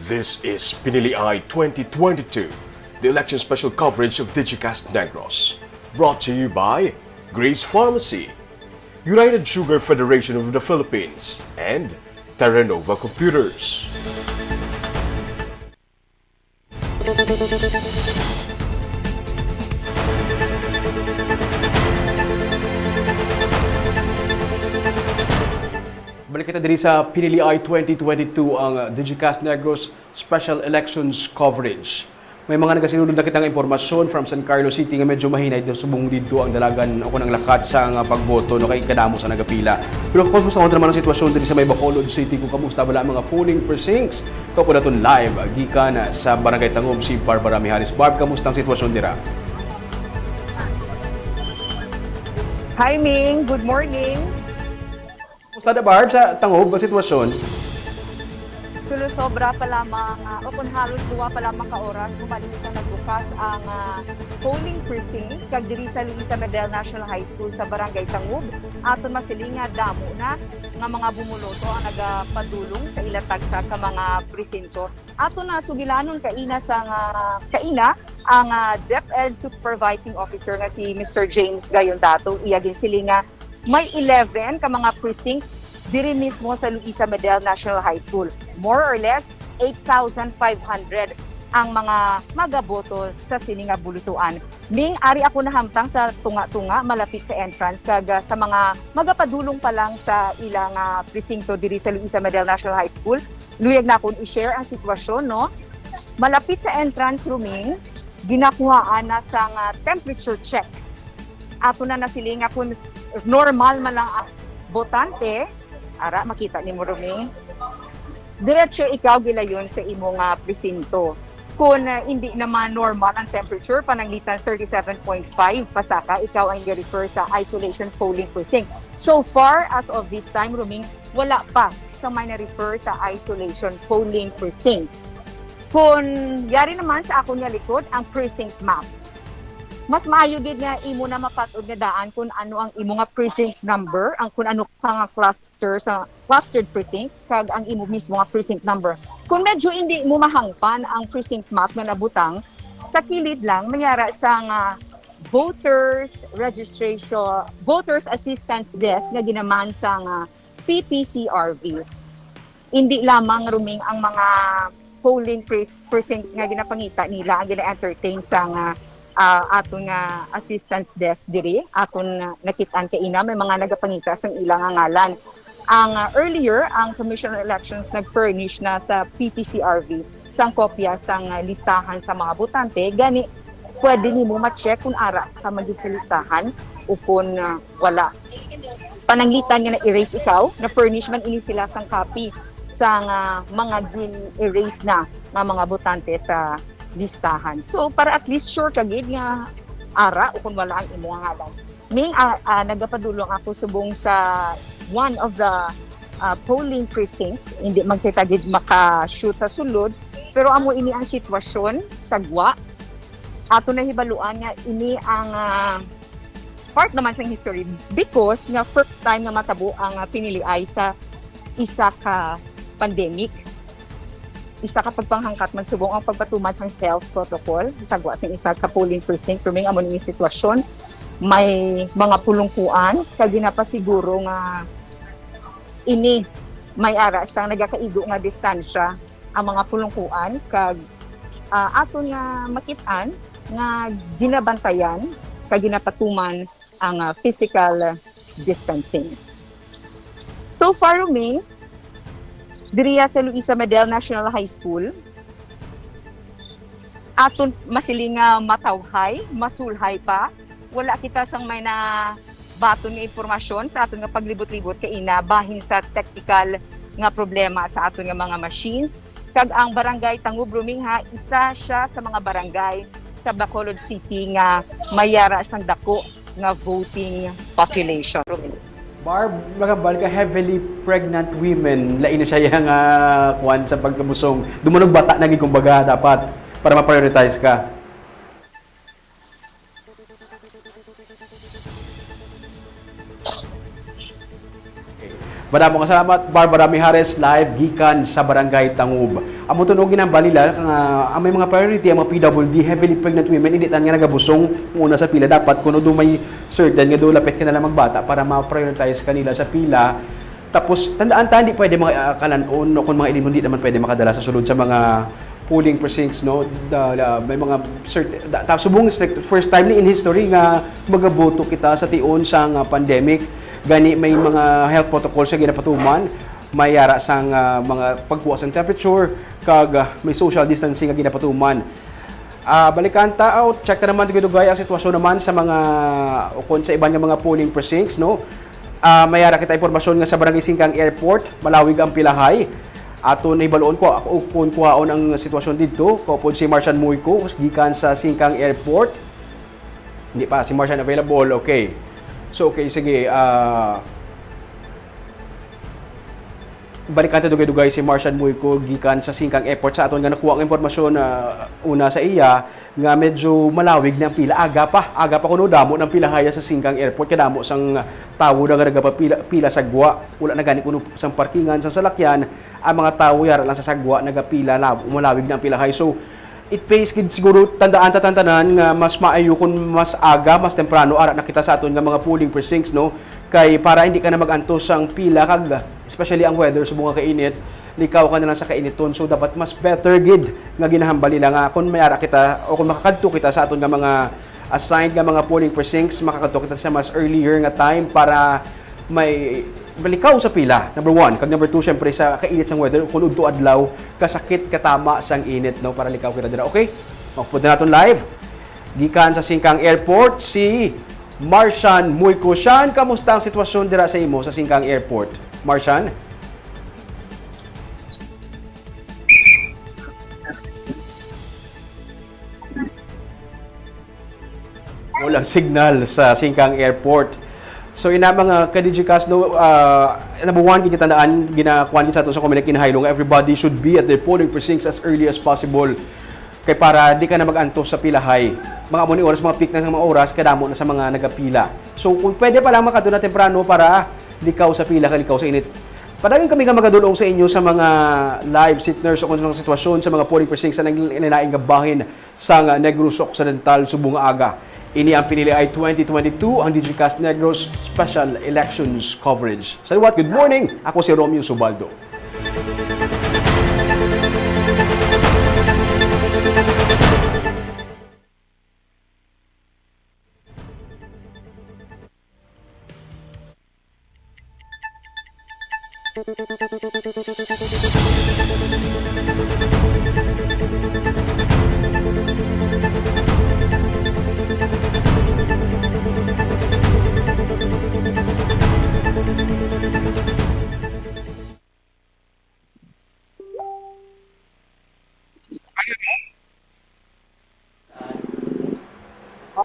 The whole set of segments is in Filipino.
This is Pinili Eye 2022, the election special coverage of Digicast Negros. Brought to you by Grace Pharmacy, United Sugar Federation of the Philippines, and Terranova Computers. Balik kita diri sa Pinili Eye 2022 ang Digicast Negros Special Elections Coverage. May mga nagasinunod na kitang impormasyon from San Carlos City nga medyo mahinay subong dito ang dalagan ako ng lakat sa pagboto no kay kadamo sa nagapila. Pero kung sa kontra naman ang sitwasyon diri sa may Bacolod City kung kamusta bala ang mga polling precincts. Kapo naton live gikan sa Barangay Tangob si Barbara Mihalis. Barb, kamusta ang sitwasyon dira? Hi Ming, good morning. Kumusta na Barb sa Tangob ang sitwasyon? Sulusobra pa lamang, o kung halos duwa pa lamang ka oras, umalis na nagbukas ang polling precinct kag diri sa Luisa Medel National High School sa Barangay Tangob. Aton masilinga damo na nga mga bumuloto ang nagapadulong sa ilatag sa ka mga presinto. Aton na sugilanon kaina ang DepEd Supervising Officer nga si Mr. James Gayondato. Iyagin silinga may 11 ka mga precincts diri mismo sa Luisa Medel National High School. More or less, 8,500 ang mga magaboto sa sininga bulutuan. Ning ari ako nahamtang sa tunga-tunga malapit sa entrance kag sa mga magapadulong pa lang sa ilang presinto diri sa Luisa Medel National High School. Luyag na akong i-share ang sitwasyon, no? Malapit sa entrance rooming, ginakuhaan na sa temperature check. Ato na nasilinga kung normal man lang ang botante, ara makita ni mo Roming, diretso ikaw gilayon sa imong presinto. Kung hindi naman normal ang temperature, pananglitan 37.5 pasaka, ikaw ang i-refer sa isolation polling precinct. So far, as of this time, Roming, wala pa sa may na-refer sa isolation polling precinct. Kung yari naman sa ako niya likod, ang precinct map. Mas maayo gid nga imo na mapatod nga daan kung ano ang imo nga precinct number, ang kung ano ka nga cluster sa clustered precinct kag ang imo mismo nga precinct number. Kung medyo hindi mo mahangpan ang precinct map nga nabutang, sa kilid lang mayara sa voters assistance desk nga ginaman sa PPCRV. Hindi lamang Ruming ang mga polling precinct nga ginapangita nila ang gina-entertain sa aton nga assistance desk diri aton nakitaan kay ina may mga nagapangita sang ilang ngalan. Ang earlier ang Commission on Elections nag-furnish na sa PPCRV sang kopya sang listahan sa mga botante gani pwede nimo ma-check kung ara ka magid sa listahan o kung wala. Pananglitan nga na-erase ikaw na furnish man ini sila sang copy sang mga gin-erase na mga botante sa listahan. So, para at least sure kagid nga ara o kung wala ang imo nga ngalan. Ming nagapadulong ako subong sa one of the polling precincts, hindi magkitagid maka-shoot sa sulod, pero amo ini ang sitwasyon sagwa. Ato na hibaluan nga ini ang part naman sa history because nga first time nga matabo ang Pinili Eye sa isa ka pandemic. Isa ka pagpanghangkat man subong ang pagpatuman sa health protocol sagwa sing isa ka polling precinct ruming amo ni sitwasyon may mga pulungkuan kag ginapasiguro nga ini may ara sang nagakaigo nga distansya ang mga pulungkuan kag aton nga makit-an nga ginabantayan kag ginapatuman ang physical distancing. So far ruming diriya sa Luisa Medel National High School, aton masilinga matawhay, masulhay pa, wala kita sang may na baton nga impormasyon sa aton nga paglibot-libot kay ina bahin sa technical nga problema sa aton nga mga machines. Kag ang Barangay Tangob Ruming isa siya sa mga barangay sa Bacolod City nga mayara sang dako nga voting population. Barb, magabal ka heavily pregnant women, lain na siya yung kuwan sa pagkabusong. Dumunog bata na kumbaga dapat para ma-prioritize ka. Maraming salamat, Barbara Mijares, live gikan sa Barangay Tangub. Amo tunogin ang balila nga ang may mga priority ang mga PWD heavily pregnant women hindi tan nga nagabusong una sa pila dapat kuno do may certain nga do lapit ka na lang magbata para ma-prioritize kanila sa pila. Tapos tandaan ta hindi pwede mga kalanon o kung mga ilim hindi naman pwede makadala sa sulod sa mga polling precincts no may mga certain subong first time ni in history nga magaboto kita sa tion sa pandemic gani may mga health protocols sa ginapatuman may yara sang mga pagbuwas ng temperature kag may social distancing nga ginapatuman. Balikan ta out check ta naman dugay ang sitwasyon naman sa mga ukon sa iban nga mga polling precincts no. May yara kita impormasyon nga sa Barangay Singkang Airport malawig ang pilahay. Ato na ibaloon ko kung kuhaon ang sitwasyon dito kapod si Marcian Muyko gikan sa Singkang Airport. Hindi pa si Marcian available, okay. So okay, sige. Balikan ta dugay-dugay si Marcian Muyko gikan sa Singkang Airport sa aton nga nakuha ang impormasyon una sa iya nga medyo malawig na ang pila aga pa kuno damo ng pilahaya sa Singkang Airport kadamo sang tawo na nga nagapila sa sagwa wala na gani kuno sang parkingan sa salakyan ang mga tawo yara lang sa sagwa nagapila malawig na ang pilahay. So it pays gid siguro tandaan tanan nga mas maayo kun mas aga mas temprano ara nakita sa aton nga mga polling precincts no kay para hindi ka na magantos ang pila kag especially ang weather sa mga kainit likaw ka na lang sa kainiton so dapat mas better gid nga ginahambali lang nga kung mayara kita o kung makakadto kita sa aton nga mga assigned nga mga polling precincts makakadto kita sa mas earlier nga time para may balikaw sa pila. Number 1, kag number 2 syempre sa kainit sang weather kun udto adlaw kasakit katama sang init no para likaw kita dira. Okay? Magpunta naton live gikan sa Singkang Airport si Marcian Muyko. Sian, kamusta ang sitwasyon dira sa imo sa Singkang Airport? Marcian? Walang signal sa Singkang Airport. So ina mga ka-Digicast no number 1 gid tandaan ginakuan sa ato sa community kinahaylo nga everybody should be at their polling precincts as early as possible kay para di ka na magantos sa pilahay. Mga amo ni oras mga peak na mga oras kadamo na sa mga nagapila. So kung pwede pa lang makadto na temprano para likaw sa pila likaw sa init. Padayon kami nga magadulong sa inyo sa mga live sitters o kung mga sitwasyon sa mga polling precincts na naglaing gabahin sa Negros Occidental subong aga. Ini ang pinili ay 2022 ang Digicast Negros Special Elections Coverage. Sa liwat, good morning! Ako si Romeo Subaldo.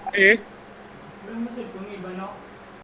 Okay.